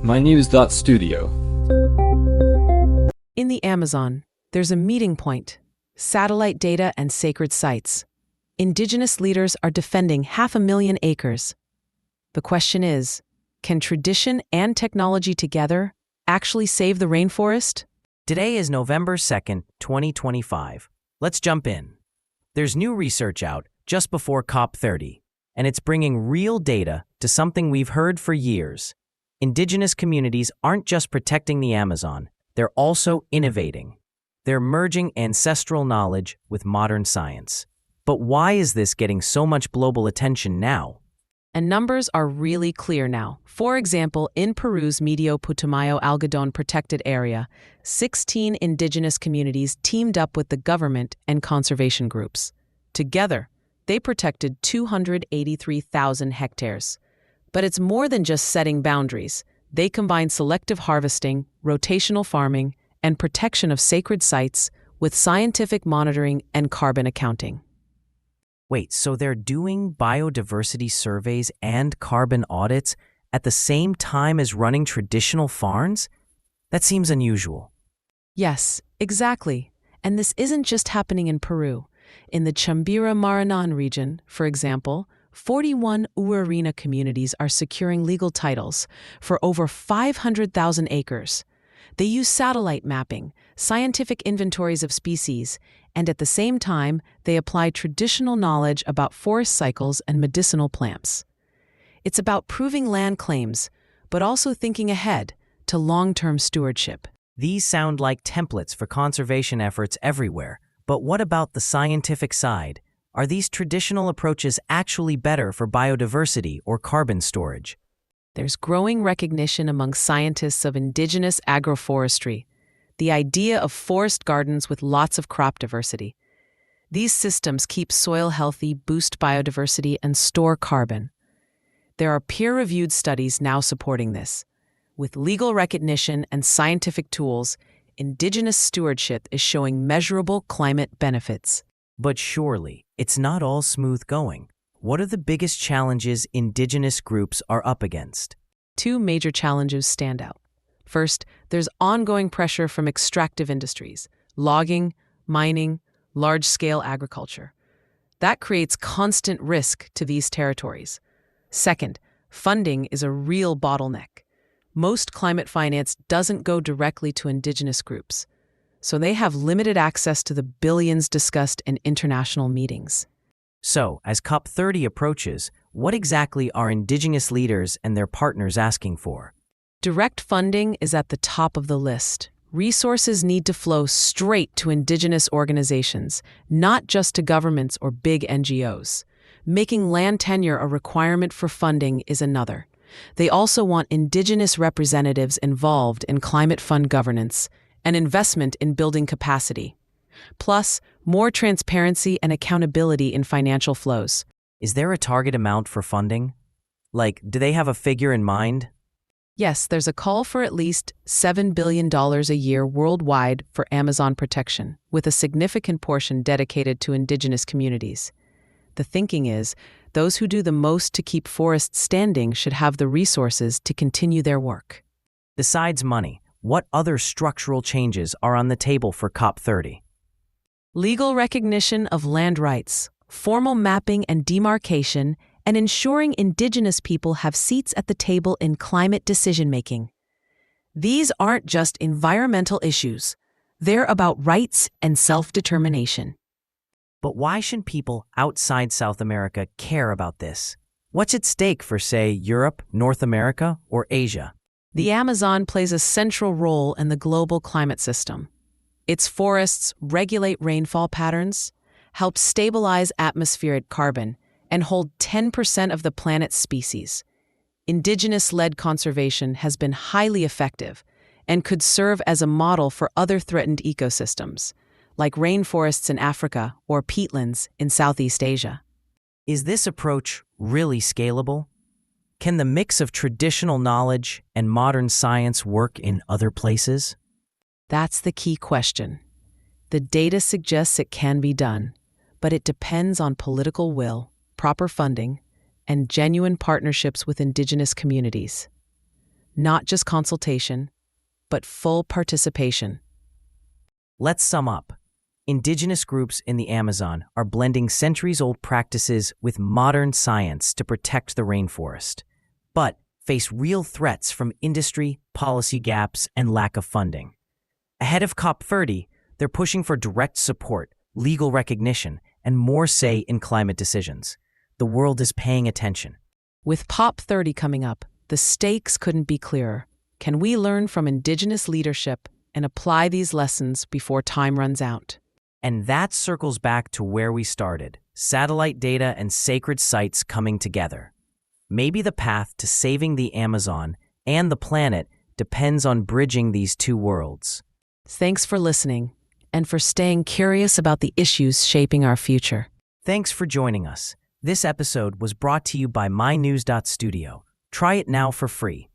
mynews.studio. In the Amazon, there's a meeting point: satellite data and sacred sites. Indigenous leaders are defending 500,000 acres. The question is, can tradition and technology together actually save the rainforest? Today is November 2nd, 2025. Let's jump in. There's new research out just before COP30, and it's bringing real data to something we've heard for years. Indigenous communities aren't just protecting the Amazon, they're also innovating. They're merging ancestral knowledge with modern science. But why is this getting so much global attention now? And numbers are really clear now. For example, in Peru's Medio Putumayo algodón protected area, 16 indigenous communities teamed up with the government and conservation groups. Together, they protected 283,000 hectares. But it's more than just setting boundaries. They combine selective harvesting, rotational farming, and protection of sacred sites with scientific monitoring and carbon accounting. Wait, so they're doing biodiversity surveys and carbon audits at the same time as running traditional farms? That seems unusual. Yes, exactly. And this isn't just happening in Peru. In the Chambira-Marañón region, for example, 41 Uarina communities are securing legal titles for over 500,000 acres. They use satellite mapping, scientific inventories of species, and at the same time, they apply traditional knowledge about forest cycles and medicinal plants. It's about proving land claims, but also thinking ahead to long-term stewardship. These sound like templates for conservation efforts everywhere. But what about the scientific side? Are these traditional approaches actually better for biodiversity or carbon storage? There's growing recognition among scientists of indigenous agroforestry, the idea of forest gardens with lots of crop diversity. These systems keep soil healthy, boost biodiversity, and store carbon. There are peer-reviewed studies now supporting this. With legal recognition and scientific tools, indigenous stewardship is showing measurable climate benefits. But surely, it's not all smooth going. What are the biggest challenges indigenous groups are up against? Two major challenges stand out. First, there's ongoing pressure from extractive industries: logging, mining, large-scale agriculture. That creates constant risk to these territories. Second, funding is a real bottleneck. Most climate finance doesn't go directly to indigenous groups, so they have limited access to the billions discussed in international meetings. So, as COP30 approaches, what exactly are indigenous leaders and their partners asking for? Direct funding is at the top of the list. Resources need to flow straight to indigenous organizations, not just to governments or big NGOs. Making land tenure a requirement for funding is another. They also want indigenous representatives involved in climate fund governance and investment in building capacity. Plus, more transparency and accountability in financial flows. Is there a target amount for funding? Like, do they have a figure in mind? Yes, there's a call for at least $7 billion a year worldwide for Amazon protection, with a significant portion dedicated to indigenous communities. The thinking is, those who do the most to keep forests standing should have the resources to continue their work. Besides money, what other structural changes are on the table for COP30? Legal recognition of land rights, formal mapping and demarcation, and ensuring indigenous people have seats at the table in climate decision-making. These aren't just environmental issues. They're about rights and self-determination. But why should people outside South America care about this? What's at stake for, say, Europe, North America, or Asia? The Amazon plays a central role in the global climate system. Its forests regulate rainfall patterns, help stabilize atmospheric carbon, and hold 10% of the planet's species. Indigenous-led conservation has been highly effective and could serve as a model for other threatened ecosystems, like rainforests in Africa or peatlands in Southeast Asia. Is this approach really scalable? Can the mix of traditional knowledge and modern science work in other places? That's the key question. The data suggests it can be done, but it depends on political will, proper funding, and genuine partnerships with indigenous communities. not just consultation, but full participation. Let's sum up. Indigenous groups in the Amazon are blending centuries-old practices with modern science to protect the rainforest, but face real threats from industry, policy gaps, and lack of funding. Ahead of COP30, they're pushing for direct support, legal recognition, and more say in climate decisions. The world is paying attention. With COP30 coming up, the stakes couldn't be clearer. Can we learn from Indigenous leadership and apply these lessons before time runs out? And that circles back to where we started, satellite data and sacred sites coming together. Maybe the path to saving the Amazon and the planet depends on bridging these two worlds. Thanks for listening and for staying curious about the issues shaping our future. Thanks for joining us. This episode was brought to you by mynews.studio. Try it now for free.